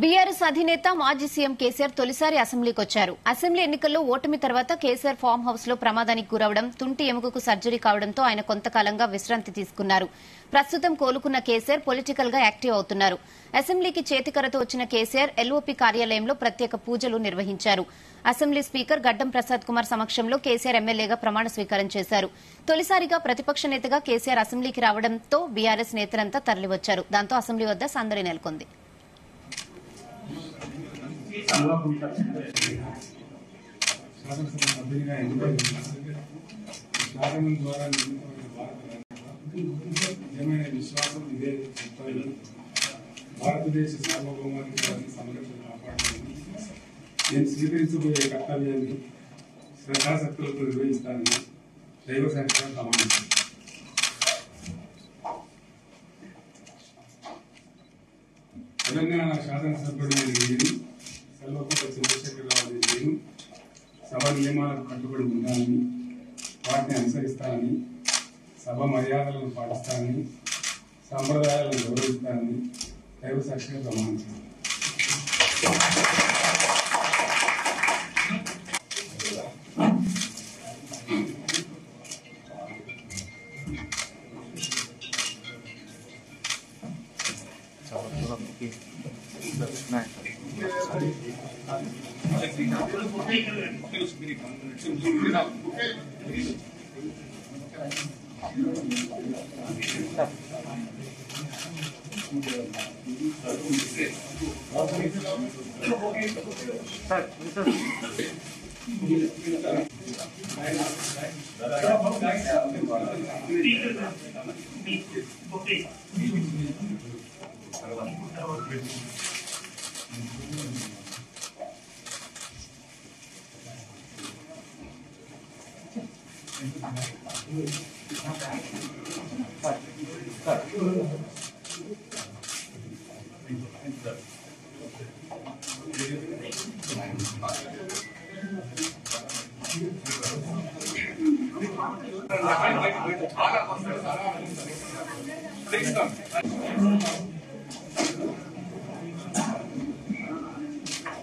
BRS అధినేత మాజీ CM KCR తొలిసారి అసెంబ్లీకి వచ్చారు. అసెంబ్లీ ఎన్నికల్లో ఓటమి తర్వాత కేసీఆర్ ఫామ్ హౌస్ లో ప్రమాదానికి గురవడం, తుంటి ఎముకకు సర్జరీ కావడంతో ఆయన కొంతకాలంగా విశ్రాంతి తీసుకున్నారు. ప్రస్తుతం కోలుకున్న కేసీఆర్ పొలిటికల్ గా యాక్టివ్ అవుతున్నారు. అసెంబ్లీకి చేతికరతో వచ్చిన కేసీఆర్ ఎల్ఓపీ కార్యాలయంలో ప్రత్యేక పూజలు నిర్వహించారు. అసెంబ్లీ స్పీకర్ గడ్డం ప్రసాద్ కుమార్ సమక్షంలో కేసీఆర్ ఎమ్మెల్యేగా ప్రమాణ స్వీకారం చేశారు. తొలిసారిగా ప్రతిపక్ష నేతగా కేసీఆర్ అసెంబ్లీకి రావడంతో బీఆర్ఎస్ నేతలంతా తరలివచ్చారు. దాంతో అసెంబ్లీ వద్ద సందడి నెలకొంది. భారతదేశ సార్వభౌమాధికారాన్ని సంరక్షణ కాపాడాలని నేను స్వీకరించబోయే కర్తవ్యాన్ని శ్రద్ధాశక్తులతో నిర్వహిస్తానని దైవ సాక్షిగా ప్రమాణిస్తాను. తెలంగాణ శాసనసభ్యుడైన నేను సెల్వకుంట్ల చంద్రశేఖరరావు నేను సభ నియమాలకు కట్టుబడి ఉంటానని, వాటిని అనుసరిస్తానని, సభ మర్యాదలను పాటిస్తానని, సంప్రదాయాలను గౌరవిస్తానని దైవ సాక్షిగా ప్రమాణిస్తాను. Please come.